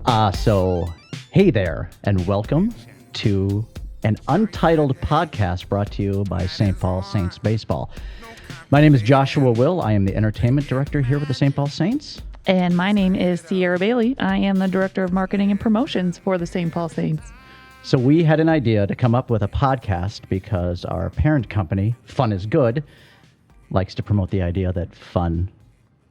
Hey there, and welcome to an untitled podcast brought to you by St. Paul Saints Baseball. My name is Joshua Will. I am the entertainment director here with the St. Paul Saints. And my name is Skare Bailey. I am the director of marketing and promotions for the St. Paul Saints. So we had an idea to come up with a podcast because our parent company, Fun is Good, likes to promote the idea that fun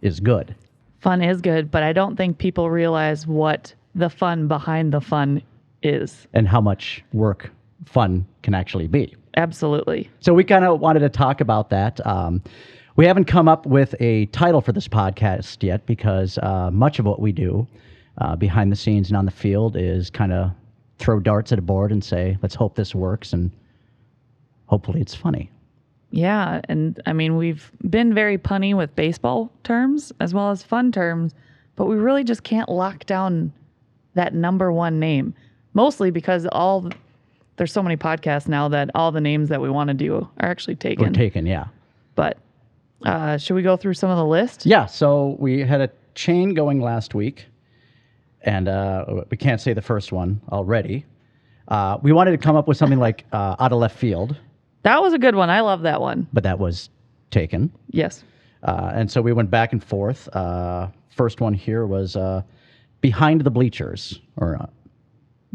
is good. Fun is good, but I don't think people realize what the fun behind the fun is. And how much work fun can actually be. Absolutely. So we kind of wanted to talk about that. We haven't come up with a title for this podcast yet because much of what we do behind the scenes and on the field is kind of throw darts at a board and say, let's hope this works, and hopefully it's funny. Yeah, and I mean, we've been very punny with baseball terms as well as fun terms, but we really just can't lock down that number one name, mostly because there's so many podcasts now that all the names that we want to do are actually taken. We're taken, yeah. But should we go through some of the list? Yeah, so we had a chain going last week, and we can't say the first one already. We wanted to come up with something like Out of Left Field. That was a good one. I love that one. But that was taken. Yes. And so we went back and forth. First one here was Behind the Bleachers, or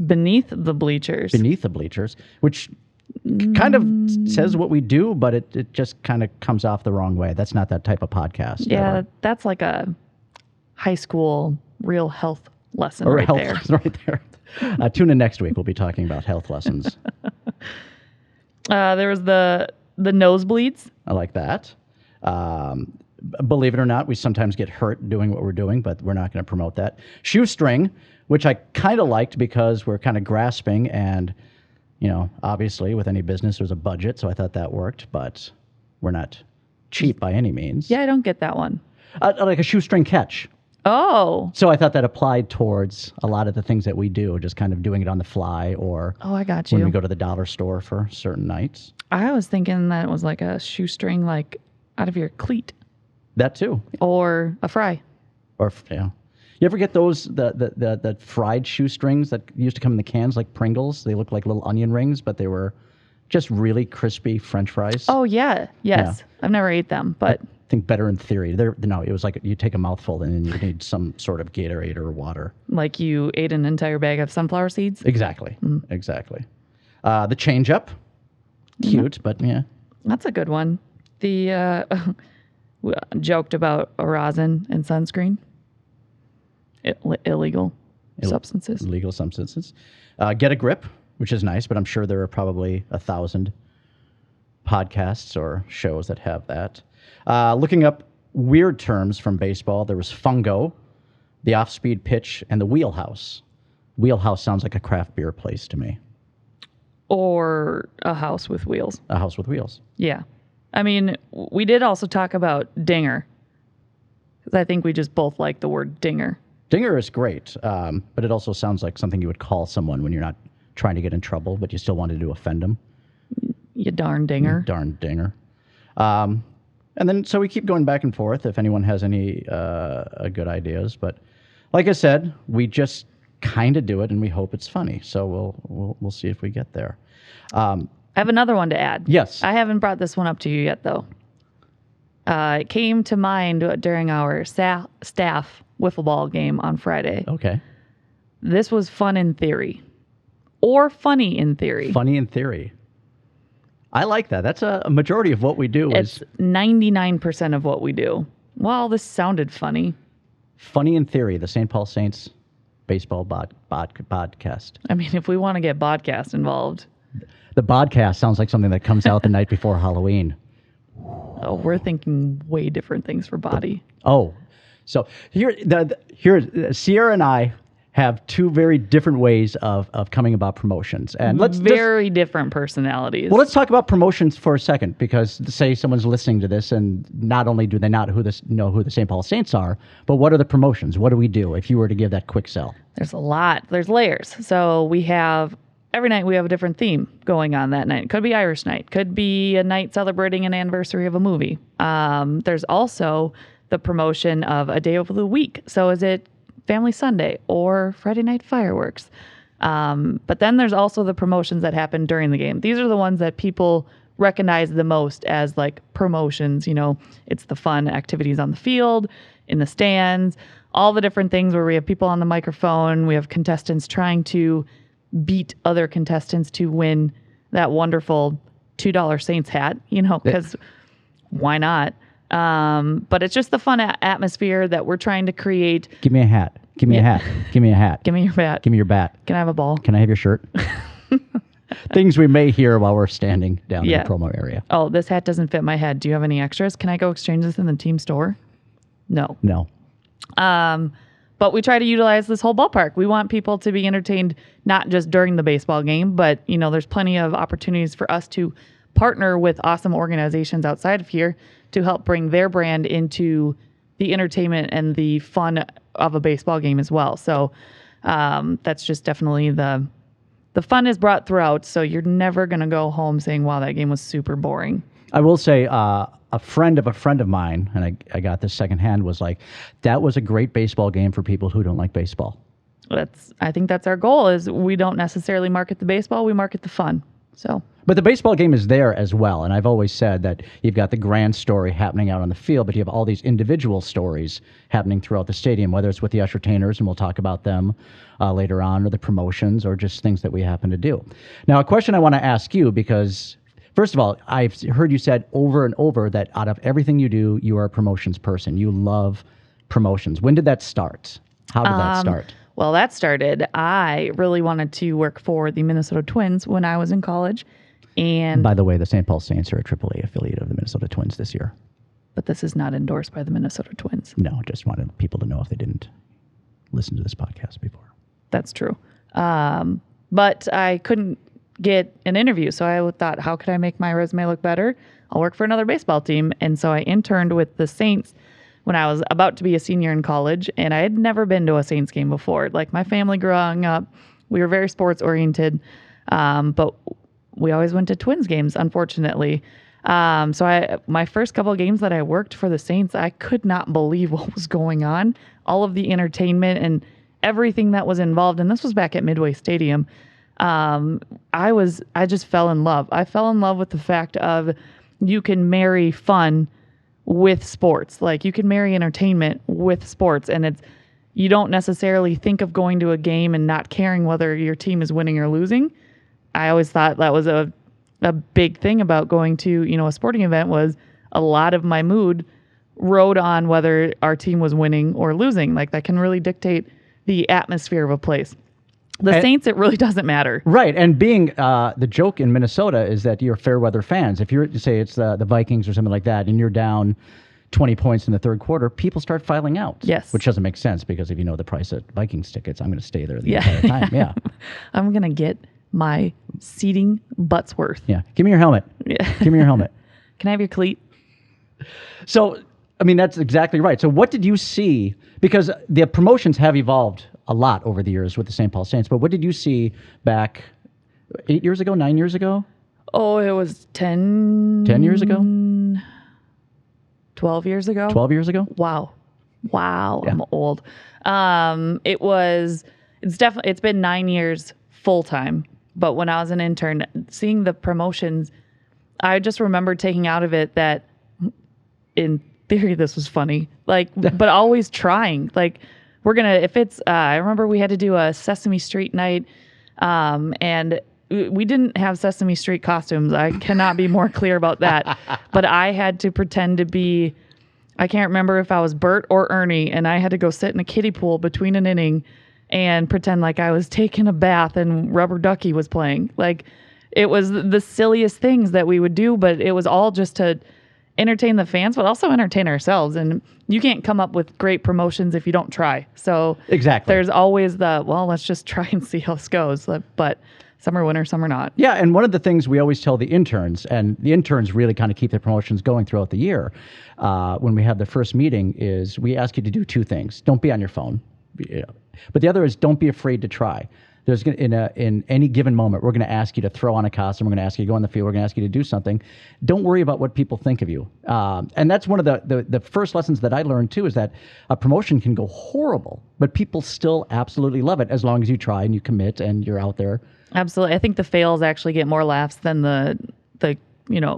Beneath the Bleachers. Beneath the Bleachers, which kind of says what we do, but it just kind of comes off the wrong way. That's not that type of podcast. Yeah, ever. That's like a high school real health lesson or right health there. Lesson right there. Tune in next week. We'll be talking about health lessons. There was the nosebleeds. I like that. Believe it or not, we sometimes get hurt doing what we're doing, but we're not going to promote that. Shoestring, which I kind of liked because we're kind of grasping, and, you know, obviously with any business there's a budget, so I thought that worked, but we're not cheap by any means. Yeah, I don't get that one. Like a shoestring catch. Oh. So I thought that applied towards a lot of the things that we do, just kind of doing it on the fly, or I got you. When we go to the dollar store for certain nights. I was thinking that it was like a shoestring, like out of your cleat. That too. Or a fry. Or, yeah. You ever get those, the fried shoestrings that used to come in the cans like Pringles? They look like little onion rings, but they were just really crispy French fries. Oh, yeah. Yes. Yeah. I've never ate them, but... I think better in theory. No, it was like you take a mouthful and then you need some sort of Gatorade or water. Like you ate an entire bag of sunflower seeds? Exactly. Exactly. The change-up. Cute, but yeah. That's a good one. The... we joked about rosin and sunscreen. Illegal substances. Illegal substances. Get a grip, which is nice, but I'm sure there are probably 1,000 podcasts or shows that have that. Looking up weird terms from baseball, there was fungo, the off-speed pitch, and the wheelhouse. Wheelhouse sounds like a craft beer place to me. Or a house with wheels. A house with wheels. Yeah. I mean, we did also talk about dinger. Because I think we just both like the word dinger. Dinger is great, but it also sounds like something you would call someone when you're not trying to get in trouble, but you still wanted to offend them. You darn dinger. You darn dinger. And then, so we keep going back and forth if anyone has any good ideas. But like I said, we just kind of do it, and we hope it's funny. So we'll see if we get there. I have another one to add. Yes. I haven't brought this one up to you yet, though. It came to mind during our staff wiffle ball game on Friday. Okay. This was fun in theory. Or funny in theory. Funny in theory. I like that. That's a majority of what we do. It's 99% of what we do. Well, this sounded funny. Funny in theory, the St. Paul Saints baseball podcast. I mean, if we want to get podcast involved. The podcast sounds like something that comes out the night before Halloween. Oh, we're thinking way different things for body. So here, Sierra and I have two very different ways of coming about promotions, and very different personalities. Well, let's talk about promotions for a second, because say someone's listening to this, and not only do they not know who the St. Paul Saints are, but what are the promotions? What do we do if you were to give that quick sell? There's a lot. There's layers. So we have every night we have a different theme going on that night. Could be Irish night. Could be a night celebrating an anniversary of a movie. There's also the promotion of a day of the week. So is it Family Sunday or Friday Night Fireworks. But then there's also the promotions that happen during the game. These are the ones that people recognize the most as like promotions. You know, it's the fun activities on the field, in the stands, all the different things where we have people on the microphone. We have contestants trying to beat other contestants to win that wonderful $2 Saints hat, you know, because why not? But it's just the fun atmosphere that we're trying to create. Give me a hat. Give me a hat. Give me a hat. Give me your bat. Give me your bat. Can I have a ball? Can I have your shirt? Things we may hear while we're standing down in the promo area. Oh, this hat doesn't fit my head. Do you have any extras? Can I go exchange this in the team store? No. But we try to utilize this whole ballpark. We want people to be entertained, not just during the baseball game, but, you know, there's plenty of opportunities for us to partner with awesome organizations outside of here to help bring their brand into the entertainment and the fun of a baseball game as well. So that's just definitely the fun is brought throughout. So you're never going to go home saying, wow, that game was super boring. I will say a friend of mine, and I got this secondhand, was like, that was a great baseball game for people who don't like baseball. I think that's our goal, is we don't necessarily market the baseball, we market the fun. So, but the baseball game is there as well. And I've always said that you've got the grand story happening out on the field, but you have all these individual stories happening throughout the stadium, whether it's with the Ushertainers, and we'll talk about them later on, or the promotions, or just things that we happen to do. Now, a question I want to ask you, because first of all, I've heard you said over and over that out of everything you do, you are a promotions person. You love promotions. When did that start? How did that start? Well, that started, I really wanted to work for the Minnesota Twins when I was in college. And by the way, the St. Paul Saints are a AAA affiliate of the Minnesota Twins this year. But this is not endorsed by the Minnesota Twins. No, just wanted people to know if they didn't listen to this podcast before. That's true. But I couldn't get an interview. So I thought, how could I make my resume look better? I'll work for another baseball team. And so I interned with the Saints when I was about to be a senior in college, and I had never been to a Saints game before. Like, my family growing up, we were very sports oriented, but we always went to Twins games, unfortunately. So my first couple of games that I worked for the Saints, I could not believe what was going on. All of the entertainment and everything that was involved. And this was back at Midway Stadium. I just fell in love. I fell in love with the fact of you can marry fun with sports. Like, you can marry entertainment with sports, and you don't necessarily think of going to a game and not caring whether your team is winning or losing. I always thought that was a big thing about going to, you know, a sporting event, was a lot of my mood rode on whether our team was winning or losing. Like, that can really dictate the atmosphere of a place. The Saints, it really doesn't matter. Right. And being the joke in Minnesota is that you're fair weather fans. If you're, say, it's the Vikings or something like that, and you're down 20 points in the third quarter, people start filing out. Yes. Which doesn't make sense, because if you know the price of Vikings tickets, I'm going to stay there the entire time. Yeah. I'm going to get my seating butts worth. Yeah. Give me your helmet. Yeah. Give me your helmet. Can I have your cleat? So, I mean, that's exactly right. So what did you see? Because the promotions have evolved a lot over the years with the St. Paul Saints, but what did you see back 8 years ago, 9 years ago? Oh, it was 10 years ago? 12 years ago? 12 years ago? Wow. Yeah. I'm old. It's been 9 years full time, but when I was an intern, seeing the promotions, I just remember taking out of it that in theory, this was funny, like, but always trying, like, I remember we had to do a Sesame Street night, and we didn't have Sesame Street costumes. I cannot be more clear about that. But I had to pretend to be, I can't remember if I was Bert or Ernie, and I had to go sit in a kiddie pool between an inning and pretend like I was taking a bath and Rubber Ducky was playing. Like, it was the silliest things that we would do, but it was all just to entertain the fans, but also entertain ourselves. And you can't come up with great promotions if you don't try. So exactly, there's always let's just try and see how this goes. But some are winners, some are not. Yeah, and one of the things we always tell the interns, and the interns really kind of keep the promotions going throughout the year, when we have the first meeting, is we ask you to do two things. Don't be on your phone. But the other is, don't be afraid to try. There's gonna, in any given moment, we're going to ask you to throw on a costume. We're going to ask you to go on the field. We're going to ask you to do something. Don't worry about what people think of you. And that's one of the first lessons that I learned too, is that a promotion can go horrible, but people still absolutely love it as long as you try and you commit and you're out there. Absolutely. I think the fails actually get more laughs than the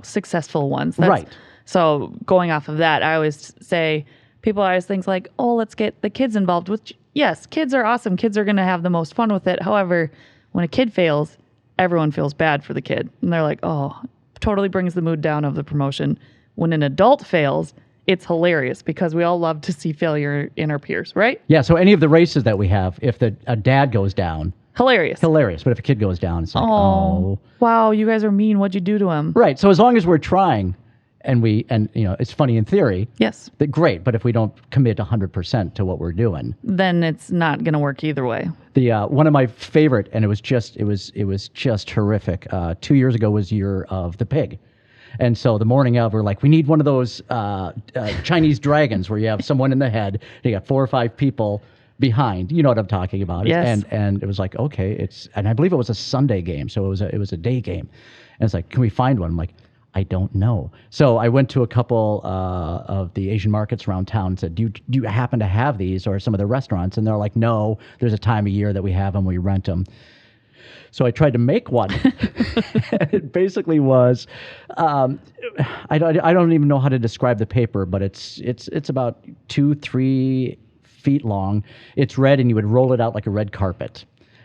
successful ones. Right. So going off of that, I always say, people always think like, oh, let's get the kids involved. Which, yes, kids are awesome. Kids are going to have the most fun with it. However, when a kid fails, everyone feels bad for the kid. And they're like, oh, totally brings the mood down of the promotion. When an adult fails, it's hilarious because we all love to see failure in our peers, right? Yeah, so any of the races that we have, if a dad goes down, hilarious. But if a kid goes down, it's like, oh. Wow, you guys are mean. What'd you do to him? Right. So as long as we're trying and it's funny in theory. Yes. Great. But if we don't commit 100% to what we're doing, then it's not going to work either way. The one of my favorite, and it was just horrific. 2 years ago was Year of the Pig. And so the morning of, we're like, we need one of those Chinese dragons where you have someone in the head, and you got 4 or 5 people behind. You know what I'm talking about. Yes. And it was like, okay, and I believe it was a Sunday game, so it was a day game. And it's like, can we find one? I'm like, I don't know. So I went to a couple of the Asian markets around town and said, do you happen to have these, or some of the restaurants? And they're like, no, there's a time of year that we have them, we rent them. So I tried to make one. It basically was, I don't even know how to describe the paper, but it's about 2-3 feet long. It's red, and you would roll it out like a red carpet.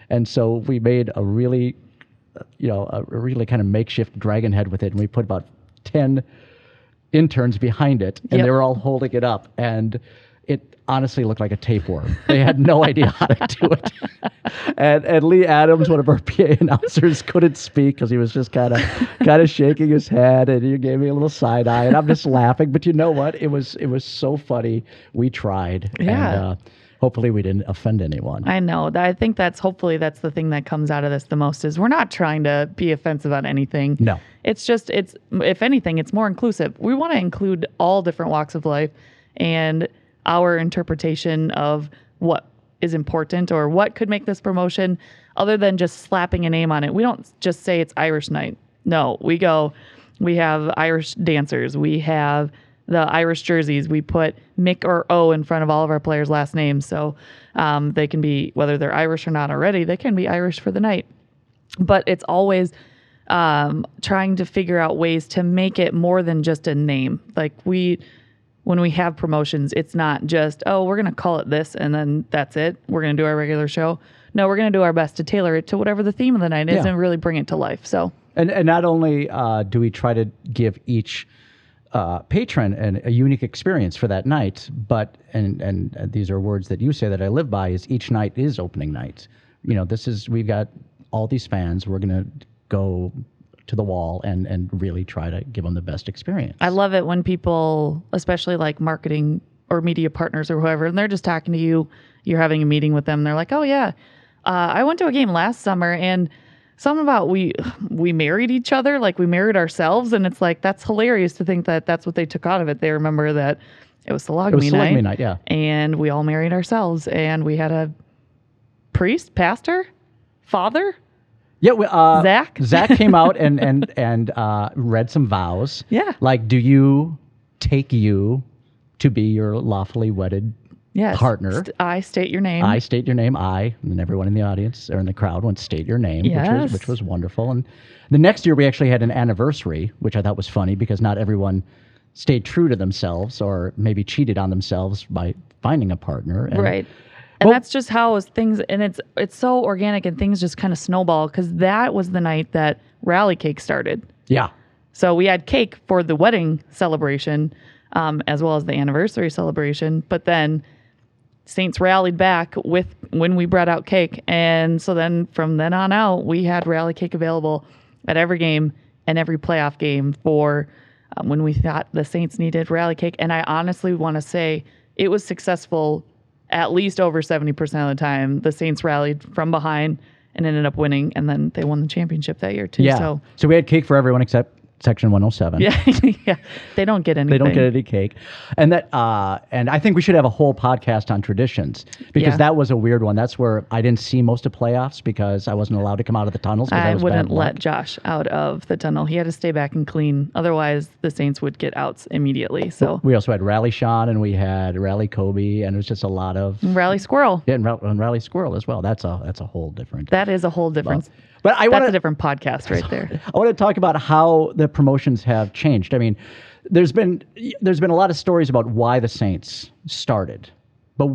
And so we made a really kind of makeshift dragon head with it, and we put about 10 interns behind it, and they were all holding it up, and it honestly looked like a tapeworm. They had no idea how to do it. And Lee Adams, one of our PA announcers, couldn't speak because he was just kind of shaking his head, and he gave me a little side eye, and I'm just laughing. But you know what? It was so funny. We tried. Yeah. And, hopefully we didn't offend anyone. I know. I think hopefully that's the thing that comes out of this the most, is we're not trying to be offensive on anything. No. It's just, if anything, it's more inclusive. We want to include all different walks of life and our interpretation of what is important or what could make this promotion, other than just slapping a name on it. We don't just say it's Irish night. No, we have Irish dancers. We have the Irish jerseys. We put Mick or O in front of all of our players' last names. So they can be, whether they're Irish or not already, they can be Irish for the night. But it's always trying to figure out ways to make it more than just a name. Like when we have promotions, it's not just, oh, we're going to call it this and then that's it. We're going to do our regular show. No, we're going to do our best to tailor it to whatever the theme of the night is and really bring it to life. So, and not only do we try to give each patron a unique experience for that night, but and these are words that you say that I live by, is each night is opening night. We've got all these fans. We're going to go to the wall and really try to give them the best experience. I love it when people, especially like marketing or media partners or whoever, and they're just talking to you, you're having a meeting with them. They're like, oh yeah, I went to a game last summer, and something about we married each other, like we married ourselves. And it's like, that's hilarious to think that that's what they took out of it. They remember that it was Sologamy night. Yeah. And we all married ourselves, and we had a priest, pastor, father. Yeah. Zach came out and read some vows. Yeah. Like, do you take you to be your lawfully wedded partner? I state your name. I state your name. And then everyone in the audience or in the crowd went state your name, which was wonderful. And the next year we actually had an anniversary, which I thought was funny because not everyone stayed true to themselves or maybe cheated on themselves by finding a partner. Right. And that's just how things, and it's so organic, and things just kind of snowball, because that was the night that Rally Cake started. Yeah. So we had cake for the wedding celebration, as well as the anniversary celebration. But then Saints rallied back when we brought out cake. And so then from then on out, we had Rally Cake available at every game and every playoff game for when we thought the Saints needed Rally Cake. And I honestly want to say it was successful at least over 70% of the time. The Saints rallied from behind and ended up winning, and then they won the championship that year too. Yeah. So we had cake for everyone except Section 107. Yeah, yeah. They don't get anything. They don't get any cake. And and I think we should have a whole podcast on traditions because that was a weird one. That's where I didn't see most of playoffs because I wasn't allowed to come out of the tunnels. I wouldn't let Josh out of the tunnel. He had to stay back and clean. Otherwise, the Saints would get outs immediately. So we also had Rally Sean and we had Rally Kobe, and it was just a lot of Rally Squirrel. Yeah, and Rally Squirrel as well. That's a whole different. That is a whole different. But that's a different podcast right there. I want to talk about how the promotions have changed. I mean, there's been a lot of stories about why the Saints started. But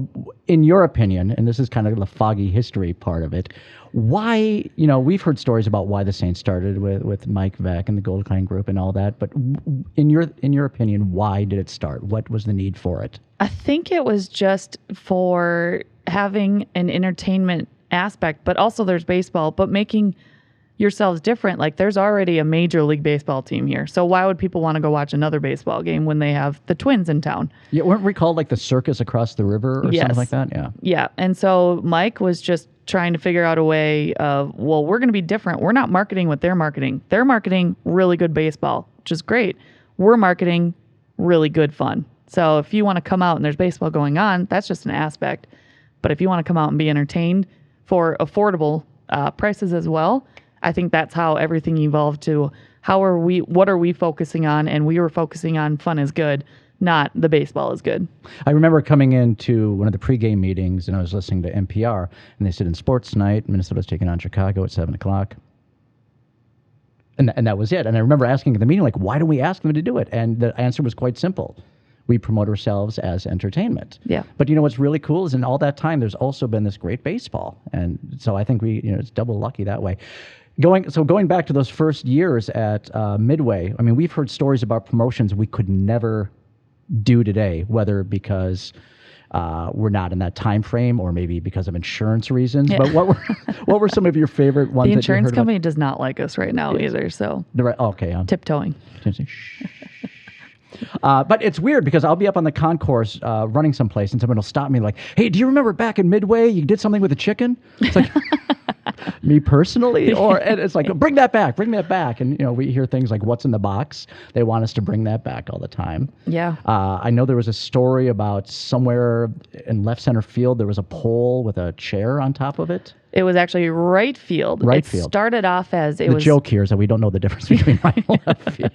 in your opinion, and this is kind of the foggy history part of it, why, we've heard stories about why the Saints started with Mike Veck and the Goldkind Group and all that. But in your opinion, why did it start? What was the need for it? I think it was just for having an entertainment aspect, but also there's baseball, but making yourselves different. Like there's already a Major League Baseball team here. So why would people want to go watch another baseball game when they have the Twins in town? Yeah, weren't we called like the circus across the river or something like that? Yeah. Yeah. And so Mike was just trying to figure out a way of, well, we're going to be different. We're not marketing what they're marketing. They're marketing really good baseball, which is great. We're marketing really good fun. So if you want to come out and there's baseball going on, that's just an aspect. But if you want to come out and be entertained for affordable prices as well, I think that's how everything evolved to what are we focusing on? And we were focusing on fun is good, not the baseball is good. I remember coming into one of the pregame meetings and I was listening to NPR and they said in sports night, Minnesota's taking on Chicago at 7:00. And that was it. And I remember asking at the meeting, like, why don't we ask them to do it? And the answer was quite simple. We promote ourselves as entertainment. Yeah. But what's really cool is in all that time, there's also been this great baseball. And so I think it's double lucky that way. Going back to those first years at Midway, I mean, we've heard stories about promotions we could never do today, whether because we're not in that time frame or maybe because of insurance reasons. Yeah. But what were some of your favorite ones? The insurance company does not like us right now either. So okay, tiptoeing. But it's weird because I'll be up on the concourse running someplace and someone will stop me like, hey, do you remember back in Midway you did something with a chicken? It's like, me personally? And it's like, bring that back. And, we hear things like what's in the box. They want us to bring that back all the time. Yeah. I know there was a story about somewhere in left center field, there was a pole with a chair on top of it. It was actually right field. Right field. Started off as the joke here is that we don't know the difference between right and left field.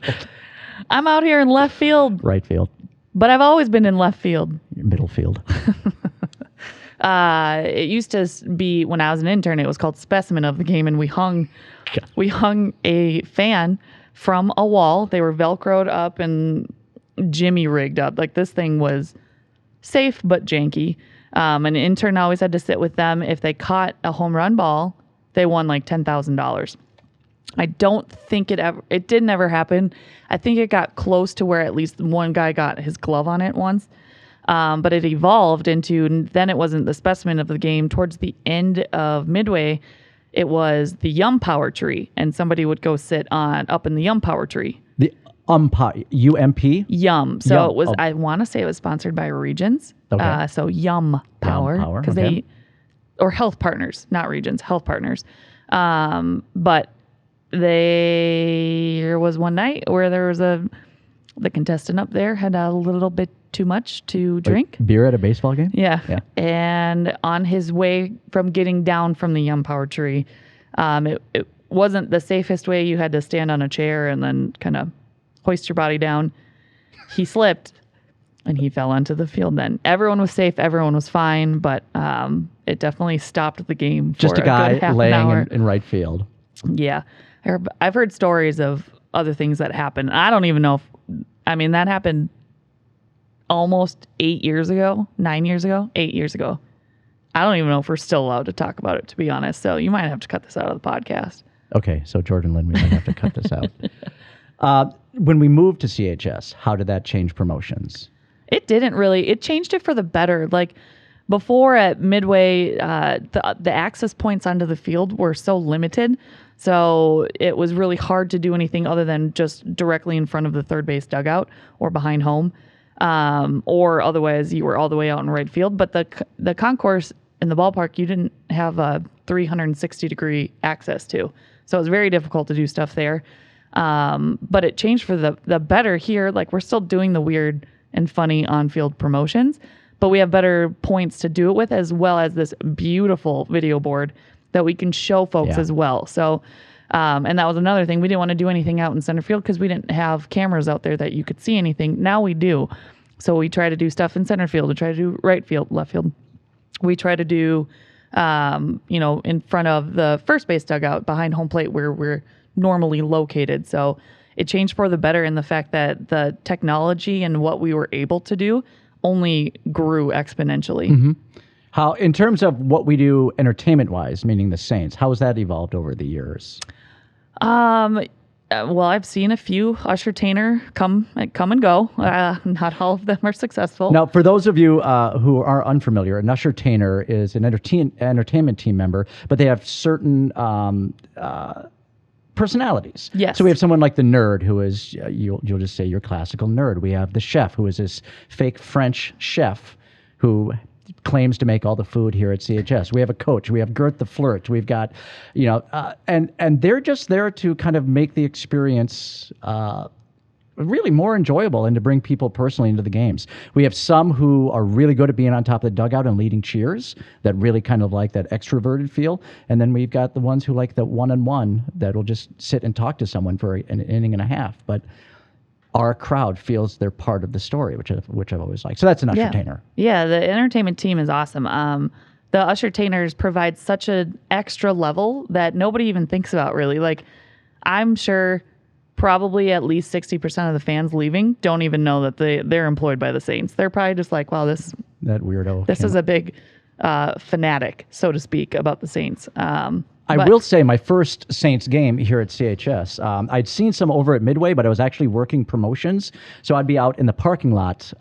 I'm out here in left field. Right field. But I've always been in left field. Middle field. It used to be, when I was an intern, it was called Specimen of the Game, and we hung a fan from a wall. They were Velcroed up and Jimmy rigged up. Like this thing was safe but janky. An intern always had to sit with them. If they caught a home run ball, they won like $10,000. I don't think it didn't ever happen. I think it got close to where at least one guy got his glove on it once. But it evolved into, then it wasn't the Specimen of the Game. Towards the end of Midway, it was the Yum Power Tree, and somebody would go sit up in the Yum Power Tree. The UMP? Yum. So it was, I want to say it was sponsored by Regions. Okay. So Yum Power. Because okay. or Health Partners, not Regions, Health Partners. But there was one night where the contestant up there had a little bit too much to drink. Like beer at a baseball game? Yeah. And on his way from getting down from the Yum Power Tree, it wasn't the safest way. You had to stand on a chair and then kind of hoist your body down. He slipped and he fell onto the field then. Everyone was safe. Everyone was fine. But it definitely stopped the game for just a guy good half laying an hour. In right field. Yeah. I've heard stories of other things that happened. I don't even know that happened almost 9 years ago. I don't even know if we're still allowed to talk about it, to be honest. So you might have to cut this out of the podcast. Okay. So Jordan Lynn, we might have to cut this out. When we moved to CHS, how did that change promotions? It didn't really. It changed it for the better. Like before at Midway, the access points onto the field were so limited. So it was really hard to do anything other than just directly in front of the third base dugout or behind home. Or otherwise you were all the way out in right field. But the concourse in the ballpark, you didn't have a 360-degree access to. So it was very difficult to do stuff there. But it changed for the better here. Like, we're still doing the weird and funny on-field promotions, but we have better points to do it with, as well as this beautiful video board that we can show folks as well. So, and that was another thing. We didn't want to do anything out in center field because we didn't have cameras out there that you could see anything. Now we do. So we try to do stuff in center field. We try to do right field, left field. We try to do, in front of the first base dugout behind home plate where we're normally located. So it changed for the better in the fact that the technology and what we were able to do only grew exponentially. Mm-hmm. How, in terms of what we do entertainment-wise, meaning the Saints, how has that evolved over the years? Well, I've seen a few Ushertainer come and go. Not all of them are successful. Now, for those of you who are unfamiliar, an Ushertainer is an entertainment team member, but they have certain personalities. Yes. So we have someone like the nerd, who is, you'll just say your classical nerd. We have the chef, who is this fake French chef who claims to make all the food here at CHS. We have a coach. We have Gert the Flirt. We've got, and they're just there to kind of make the experience really more enjoyable and to bring people personally into the games. We have some who are really good at being on top of the dugout and leading cheers, that really kind of like that extroverted feel. And then we've got the ones who like the one-on-one that will just sit and talk to someone for an inning and a half. But our crowd feels they're part of the story, which I've always liked. So that's an Ushertainer. Yeah, the entertainment team is awesome. The Ushertainers provide such an extra level that nobody even thinks about, really. Like, I'm sure probably at least 60% of the fans leaving don't even know that they're employed by the Saints. They're probably just like, wow, that weirdo. This is a big fanatic, so to speak, about the Saints. I will say my first Saints game here at CHS, I'd seen some over at Midway, but I was actually working promotions. So I'd be out in the parking lot,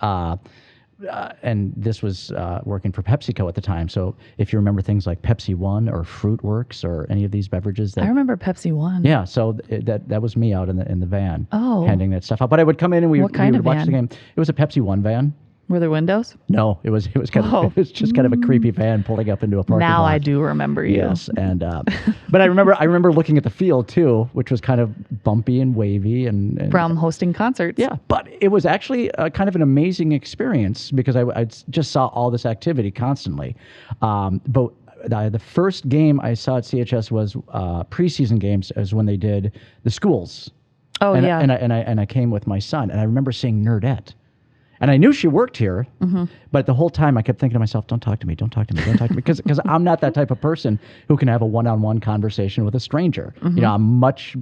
and this was working for PepsiCo at the time. So if you remember things like Pepsi One or Fruit Works or any of these beverages. I remember Pepsi One. Yeah, so that was me out in the van handing that stuff out. But I would come in and we would watch the game. It was a Pepsi One van. Were there windows? No, it was kind of it was just kind of a creepy van pulling up into a parking lot. Now I do remember you. Yes, and but I remember looking at the field too, which was kind of bumpy and wavy and from hosting concerts. Yeah, but it was actually kind of an amazing experience because I just saw all this activity constantly. But the first game I saw at CHS was preseason games, as when they did the schools. Oh, and, yeah. And I came with my son, and I remember seeing Nerdette. And I knew she worked here, but the whole time I kept thinking to myself, don't talk to me, because I'm not that type of person who can have a one-on-one conversation with a stranger. I'm much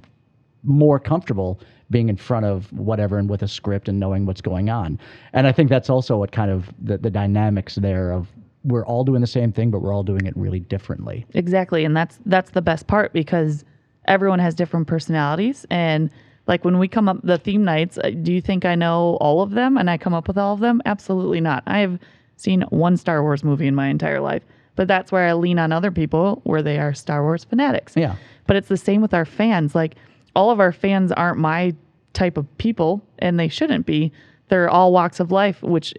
more comfortable being in front of whatever and with a script and knowing what's going on. And I think that's also what kind of the dynamics there of we're all doing the same thing, but we're all doing it really differently. Exactly, and that's the best part, because everyone has different personalities. And like, when we come up the theme nights, do you think I know all of them and I come up with all of them? Absolutely not. I have seen one Star Wars movie in my entire life, but that's where I lean on other people, where they are Star Wars fanatics. Yeah. But it's the same with our fans. Like, all of our fans aren't my type of people, and they shouldn't be. They're all walks of life, which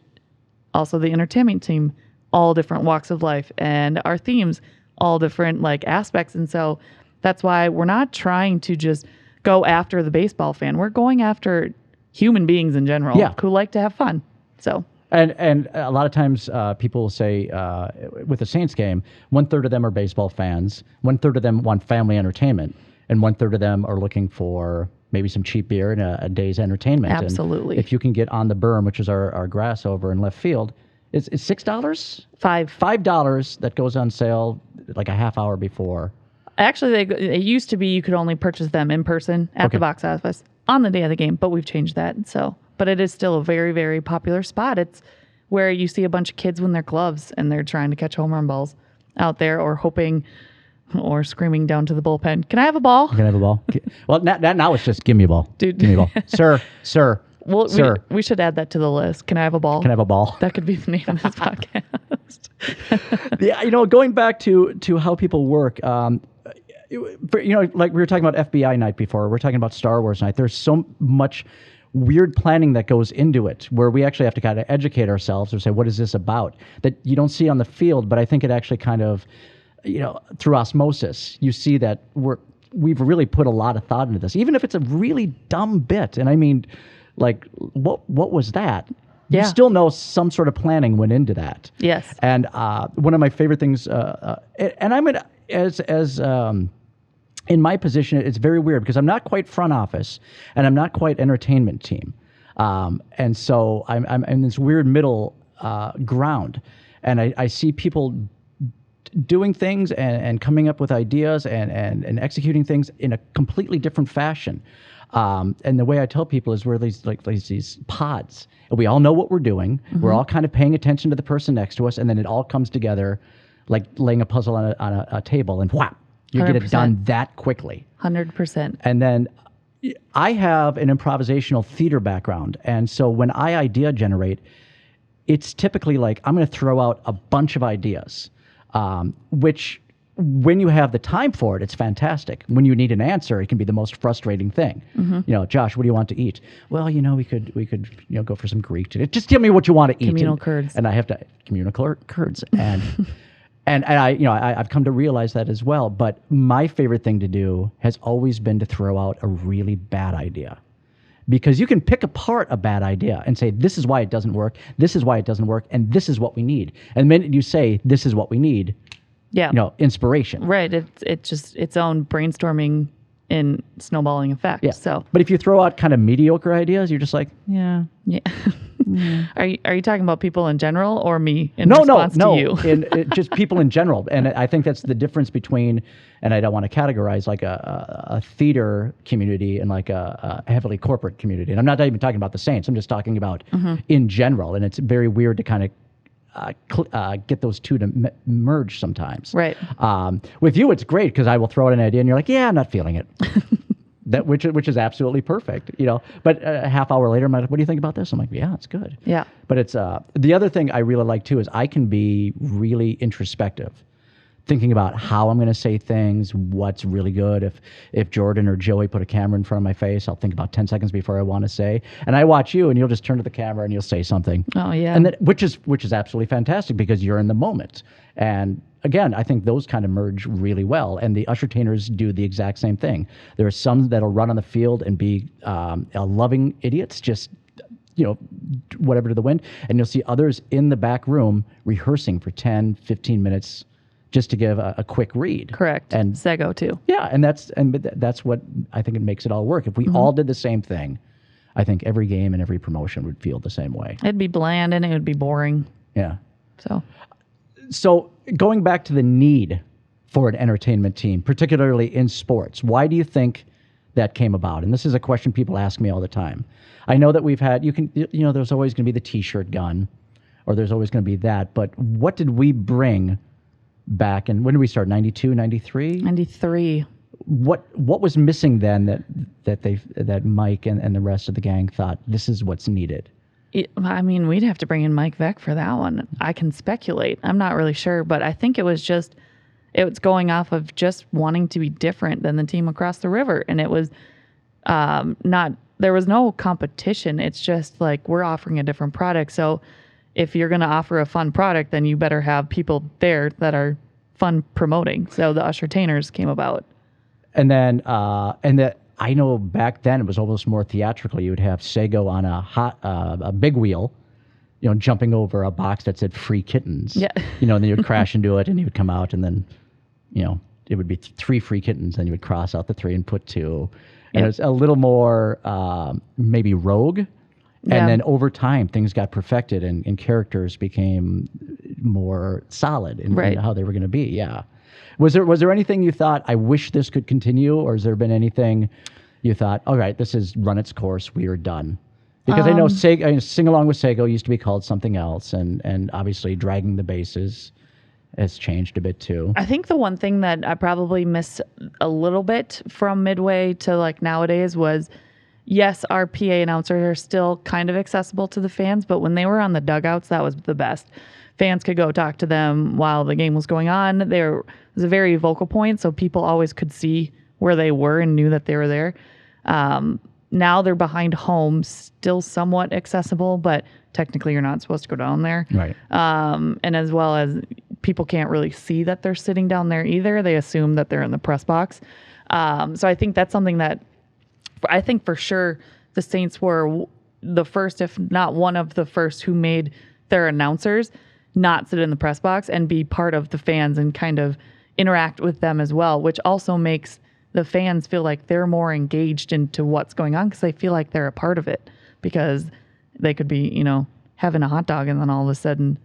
also the entertainment team, all different walks of life, and our themes, all different like aspects. And so that's why we're not trying to just go after the baseball fan. We're going after human beings in general who like to have fun. So. And a lot of times people will say with a Saints game, 1/3 of them are baseball fans, 1/3 of them want family entertainment, and 1/3 of them are looking for maybe some cheap beer and a day's entertainment. Absolutely. And if you can get on the berm, which is our grass over in left field, it's $6? $5 that goes on sale like a half hour before. Actually, it used to be you could only purchase them in person at the box office on the day of the game, but we've changed that. So, but it is still a very, very popular spot. It's where you see a bunch of kids with their gloves and they're trying to catch home run balls out there, or hoping, or screaming down to the bullpen, "Can I have a ball? Can I have a ball?" Well, now it's just give me a ball, dude. Give me a ball, sir. Well, sir. We should add that to the list. Can I have a ball? Can I have a ball? That could be the name of this podcast. Yeah, going back to how people work. Like we were talking about FBI night before, we're talking about Star Wars night. There's so much weird planning that goes into it, where we actually have to kind of educate ourselves or say, what is this about? That you don't see on the field, but I think it actually kind of, through osmosis, you see that we've really put a lot of thought into this, even if it's a really dumb bit. And I mean, like, what was that? Yeah. You still know some sort of planning went into that. Yes. And one of my favorite things, and I'm as in my position, it's very weird because I'm not quite front office and I'm not quite entertainment team. And so I'm in this weird middle ground, and I see people doing things and coming up with ideas and executing things in a completely different fashion. And the way I tell people is we're these pods, and we all know what we're doing. Mm-hmm. We're all kind of paying attention to the person next to us, and then it all comes together like laying a puzzle on a table, and whap, you 100%. get it done that quickly. 100%. And then I have an improvisational theater background, and so when I idea generate, it's typically like I'm going to throw out a bunch of ideas, which when you have the time for it, it's fantastic. When you need an answer, it can be the most frustrating thing. Mm-hmm. You know, Josh, what do you want to eat? Well, we could go for some Greek today. Just tell me what you want to eat. Communal curds. And I have to communal curds. And and I've come to realize that as well. But my favorite thing to do has always been to throw out a really bad idea. Because you can pick apart a bad idea and say, this is why it doesn't work, this is why it doesn't work, and this is what we need. And the minute you say, this is what we need, inspiration. Right. It's just its own brainstorming and snowballing effect. Yeah. So, but if you throw out kind of mediocre ideas, you're just like, yeah. Are you talking about people in general or me in response to you? in just people in general. And I think that's the difference between, and I don't want to categorize like a theater community and like a heavily corporate community. And I'm not even talking about the Saints. I'm just talking about in general. And it's very weird to kind of get those two to merge sometimes. Right. With you, it's great because I will throw out an idea and you're like, yeah, I'm not feeling it. Which is absolutely perfect, But a half hour later, I'm like, what do you think about this? I'm like, yeah, it's good. Yeah. But it's the other thing I really like too is I can be really introspective, thinking about how I'm going to say things, what's really good. If Jordan or Joey put a camera in front of my face, I'll think about 10 seconds before I want to say. And I watch you, and you'll just turn to the camera and you'll say something. Oh yeah. And then, which is absolutely fantastic because you're in the moment. And again, I think those kind of merge really well. And the Ushertainers do the exact same thing. There are some that'll run on the field and be loving idiots, just whatever to the wind. And you'll see others in the back room rehearsing for 10, 15 minutes just to give a quick read. Correct. And Sego too. Yeah, and that's what I think it makes it all work. If we all did the same thing, I think every game and every promotion would feel the same way. It'd be bland and it would be boring. Yeah. So going back to the need for an entertainment team, particularly in sports, why do you think that came about? And this is a question people ask me all the time. I know that we've had, there's always going to be the T-shirt gun, or there's always going to be that. But what did we bring back? And when did we start? 92, 93? 93. What was missing then that Mike and the rest of the gang thought this is what's needed? We'd have to bring in Mike Veck for that one. I can speculate. I'm not really sure, but I think it was going off of just wanting to be different than the team across the river. And it was there was no competition. It's just like we're offering a different product. So if you're going to offer a fun product, then you better have people there that are fun promoting. So the Ushertainers came about. And then, I know back then it was almost more theatrical. You would have Sego on a big wheel, jumping over a box that said "Free Kittens." Yeah. And then you would crash into it, and he would come out, and then, it would be 3 free kittens, and you would cross out the 3 and put 2. And it was a little more maybe rogue. And then over time, things got perfected, and characters became more solid in how they were going to be. Yeah. Was there anything you thought, I wish this could continue, or has there been anything you thought, all right, this has run its course, we are done? Because I know Sing Along with Sego used to be called something else, and obviously Dragging the Bases has changed a bit too. I think the one thing that I probably missed a little bit from Midway to like nowadays was, yes, our PA announcers are still kind of accessible to the fans, but when they were on the dugouts, that was the best. Fans could go talk to them while the game was going on. There was a very vocal point, so people always could see where they were and knew that they were there. Now they're behind home, still somewhat accessible, but technically you're not supposed to go down there. Right. And as well as people can't really see that they're sitting down there either. They assume that they're in the press box. So I think that's something that I think for sure the Saints were the first, if not one of the first, who made their announcers not sit in the press box and be part of the fans and kind of interact with them as well, which also makes the fans feel like they're more engaged into what's going on because they feel like they're a part of it, because they could be, having a hot dog and then all of a sudden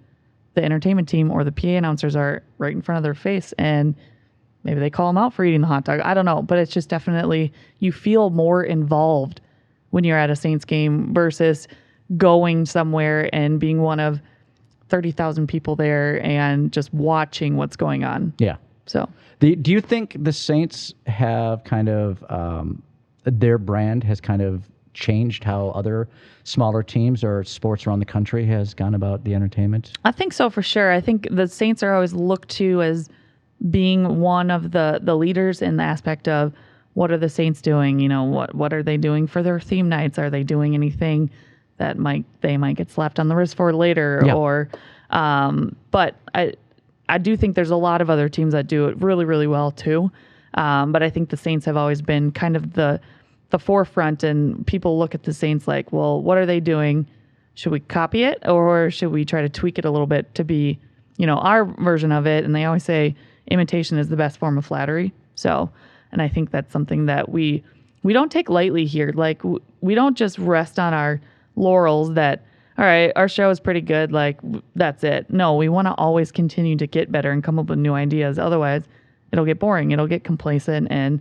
the entertainment team or the PA announcers are right in front of their face and maybe they call them out for eating the hot dog. I don't know, but it's just definitely, you feel more involved when you're at a Saints game versus going somewhere and being one of 30,000 people there and just watching what's going on. Yeah. So do you think the Saints have kind of, their brand has kind of changed how other smaller teams or sports around the country has gone about the entertainment? I think so, for sure. I think the Saints are always looked to as being one of the leaders in the aspect of what are the Saints doing? What are they doing for their theme nights? Are they doing anything that they might get slapped on the wrist for later? Yeah. Or, but I do think there's a lot of other teams that do it really, really well too. But I think the Saints have always been kind of the forefront, and people look at the Saints like, well, what are they doing? Should we copy it or should we try to tweak it a little bit to be, our version of it? And they always say imitation is the best form of flattery. So, and I think that's something that we don't take lightly here. Like we don't just rest on our laurels that, all right, our show is pretty good, like that's it. No, we want to always continue to get better and come up with new ideas. Otherwise, it'll get boring. It'll get complacent. And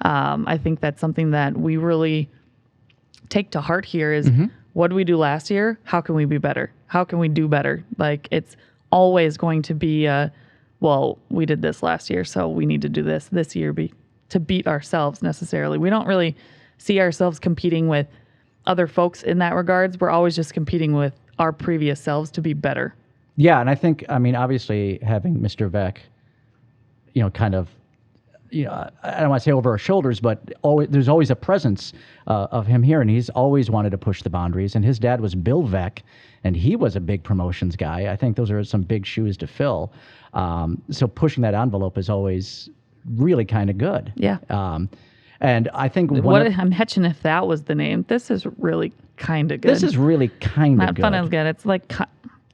I think that's something that we really take to heart here is what did we do last year? How can we be better? How can we do better? Like it's always going to be, well, we did this last year, so we need to do this year to beat ourselves necessarily. We don't really see ourselves competing with other folks in that regards. We're always just competing with our previous selves to be better. Yeah, and I think, obviously having Mr. Vec, kind of, I don't want to say over our shoulders, but there's always a presence of him here, and he's always wanted to push the boundaries. And his dad was Bill Vec, and he was a big promotions guy. I think those are some big shoes to fill. So pushing that envelope is always really kind of good. Yeah. And I think I'm hedging if that was the name. This is really kind of good. This is really kind of good. Not fun as good. It's like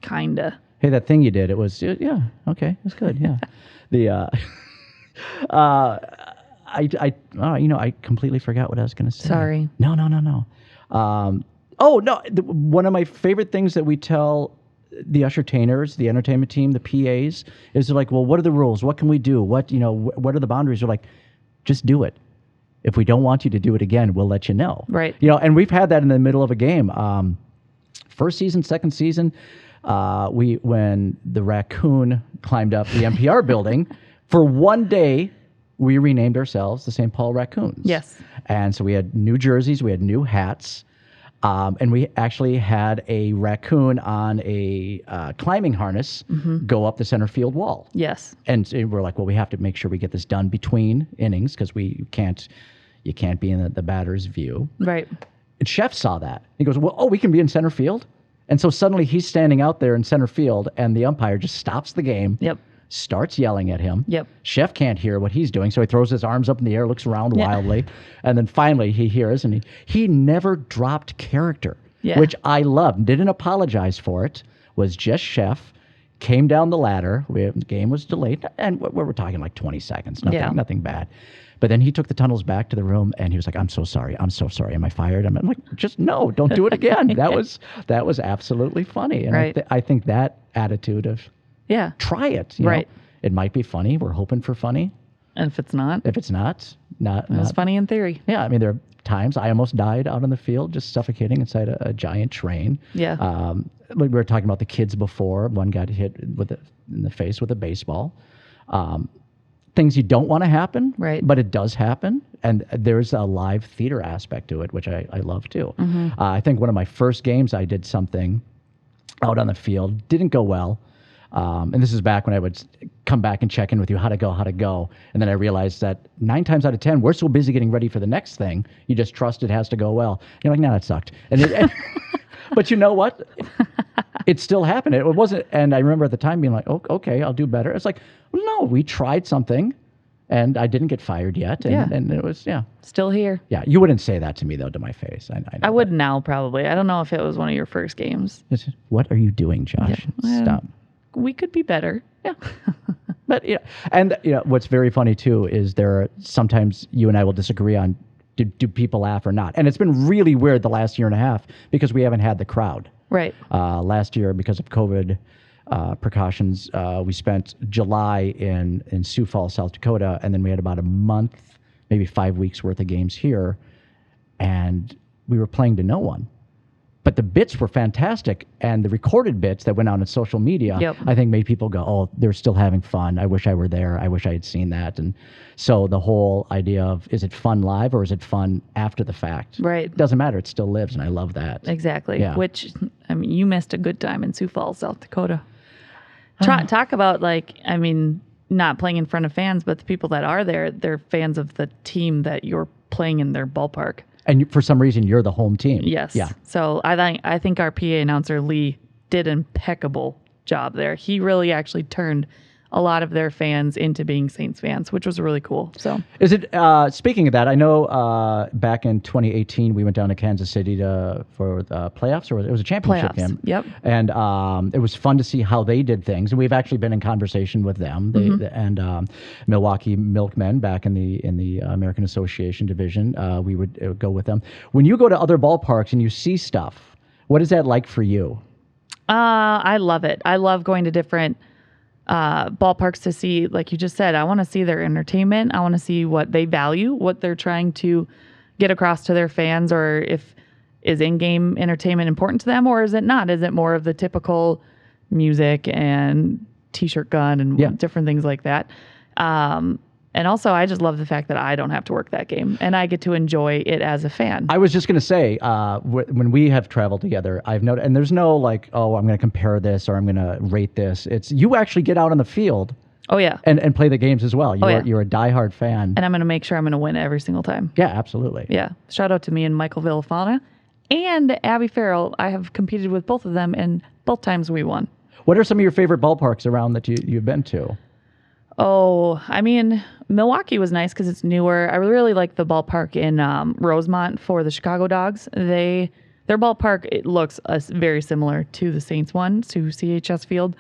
kind of. Hey, that thing you did, it was, yeah, okay, that's good, yeah. I completely forgot what I was going to say. Sorry. No. One of my favorite things that we tell the Ushertainers, the entertainment team, the PAs, is they're like, well, what are the rules? What can we do? What are the boundaries? They're like, just do it. If we don't want you to do it again, we'll let you know. Right. And we've had that in the middle of a game. First season, second season, when the raccoon climbed up the NPR building, for one day, we renamed ourselves the St. Paul Raccoons. Yes. And so we had new jerseys, we had new hats, and we actually had a raccoon on a climbing harness go up the center field wall. Yes. And we're like, well, we have to make sure we get this done between innings because you can't be in the batter's view. Right. And Chef saw that. He goes, well, we can be in center field? And so suddenly he's standing out there in center field, and the umpire just stops the game. Yep. Starts yelling at him. Yep. Chef can't hear what he's doing, so he throws his arms up in the air, looks around wildly, and then finally he hears, and he never dropped character, which I loved. Didn't apologize for it. Was just Chef. Came down the ladder. The game was delayed, and we're talking like 20 seconds. Nothing bad. But then he took the tunnels back to the room, and he was like, "I'm so sorry. Am I fired?" I'm like, "Just no, don't do it again." That was absolutely funny, and right. I think that attitude of try it. Right. It might be funny. We're hoping for funny. And if it's not, not it's funny in theory. Yeah, there are times I almost died out on the field just suffocating inside a giant train. Yeah. We were talking about the kids before. One got hit in the face with a baseball. Things you don't want to happen, right? But it does happen, and there's a live theater aspect to it, which I love too. I think one of my first games I did something out on the field, didn't go well. And this is back when I would come back and check in with you, how'd it go? And then I realized that 9 times out of 10, we're so busy getting ready for the next thing, you just trust it has to go well. You're like, no, that sucked. But you know what? It still happened. It wasn't, and I remember at the time being like, oh, okay, I'll do better. It's like, well, no, we tried something, and I didn't get fired yet, and it was, Still here. Yeah, you wouldn't say that to me though, to my face. I know I would now probably. I don't know if it was one of your first games. What are you doing, Josh? Stop. We could be better. Yeah. But and what's very funny too is there are sometimes you and I will disagree on do people laugh or not, and it's been really weird the last year and a half because we haven't had the crowd. Right. Last year, because of COVID precautions, we spent July in Sioux Falls, South Dakota, and then we had about a month, maybe 5 weeks worth of games here, and we were playing to no one. But the bits were fantastic, and the recorded bits that went out on social media, I think made people go, oh, they're still having fun. I wish I were there. I wish I had seen that. And so the whole idea of, is it fun live or is it fun after the fact? Right. It doesn't matter. It still lives, and I love that. Exactly. Yeah. Which, I mean, you missed a good time in Sioux Falls, South Dakota. Talk about, not playing in front of fans, but the people that are there, they're fans of the team that you're playing in their ballpark. And for some reason, you're the home team. Yes. Yeah. So I think our PA announcer, Lee, did an impeccable job there. He really actually turned a lot of their fans into being Saints fans, which was really cool. So, is it speaking of that? I know back in 2018 we went down to Kansas City for the playoffs, or it was a championship game. Yep. And it was fun to see how they did things, and we've actually been in conversation with them. And Milwaukee Milkmen back in the American Association division. We would go with them. When you go to other ballparks and you see stuff, what is that like for you? I love it. I love going to different ballparks to see, like you just said, I want to see their entertainment. I want to see what they value, what they're trying to get across to their fans, or if is in-game entertainment important to them, or is it not? Is it more of the typical music and t-shirt gun and different things like that? And also, I just love the fact that I don't have to work that game, and I get to enjoy it as a fan. I was just going to say, when we have traveled together, I've noticed, and there's no like, oh, I'm going to compare this or I'm going to rate this. It's you actually get out on the field. Oh, yeah. And play the games as well. You're a diehard fan. And I'm going to make sure I'm going to win every single time. Yeah, absolutely. Yeah. Shout out to me and Michael Villafana and Abby Farrell. I have competed with both of them, and both times we won. What are some of your favorite ballparks around that you've been to? Oh, I mean, Milwaukee was nice because it's newer. I really like the ballpark in Rosemont for the Chicago Dogs. Their ballpark, it looks very similar to the Saints one, to CHS Field.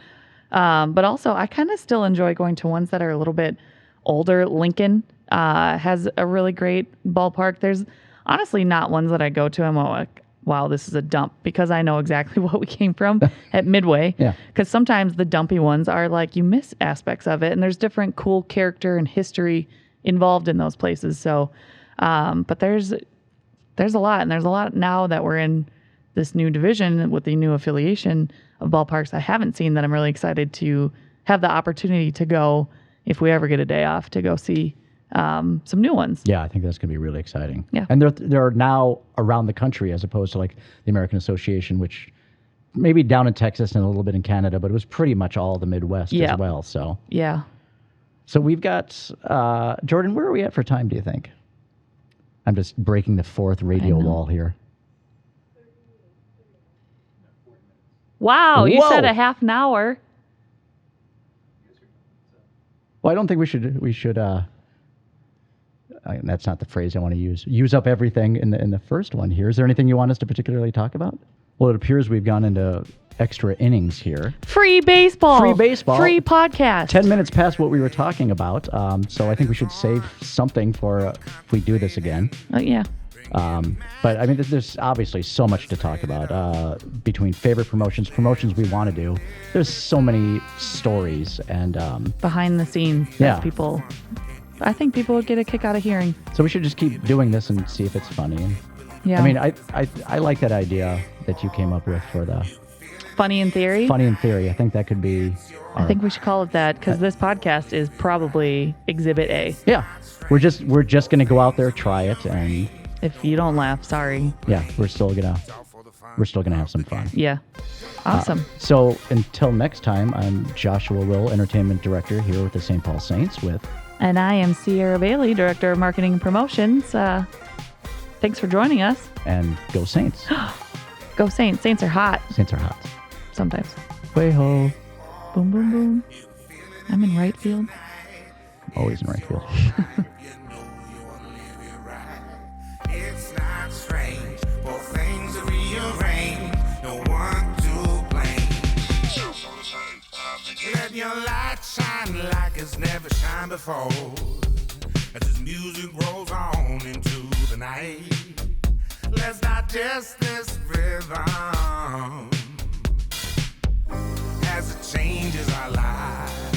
But also, I kind of still enjoy going to ones that are a little bit older. Lincoln has a really great ballpark. There's honestly not ones that I go to and I'm like, wow, this is a dump, because I know exactly what we came from at Midway. Yeah. Because sometimes the dumpy ones are like, you miss aspects of it, and there's different cool character and history involved in those places. So, but there's a lot, and there's a lot now that we're in this new division with the new affiliation of ballparks I haven't seen, that I'm really excited to have the opportunity to go, if we ever get a day off, to go see some new ones. Yeah, I think that's going to be really exciting. Yeah. And they're now around the country, as opposed to like the American Association, which maybe down in Texas and a little bit in Canada, but it was pretty much all the Midwest as well. So yeah. So we've got Jordan. Where are we at for time, do you think? I'm just breaking the fourth radio wall here. Wow, you said a half an hour. Well, I don't think we should. That's not the phrase I want to use. Use up everything in the first one here. Is there anything you want us to particularly talk about? Well, it appears we've gone into extra innings here. Free baseball. Free baseball. Free podcast. 10 minutes past what we were talking about. So I think we should save something for if we do this again. Yeah. But I mean, there's obviously so much to talk about between favorite promotions we want to do. There's so many stories and behind the scenes that I think people would get a kick out of hearing. So we should just keep doing this and see if it's funny. And, yeah. I mean, I like that idea that you came up with for the Funny in Theory. Funny in Theory. I think that could be. I think we should call it that, because this podcast is probably Exhibit A. Yeah, we're just gonna go out there, try it, and if you don't laugh, sorry. Yeah, we're still gonna have some fun. Yeah. Awesome. So until next time, I'm Joshua Will, Entertainment Director here with the St. Paul Saints And I am Sierra Bailey, Director of Marketing and Promotions. Thanks for joining us. And go Saints. Go Saints. Saints are hot. Saints are hot. sometimes. Way ho. Boom, boom, boom. I'm in right field. Always in right field. It's not strange for things to rearrange. No one to blame. Let your light shine like it's never shined before. As this music rolls on into the night, let's digest this rhythm as it changes our lives.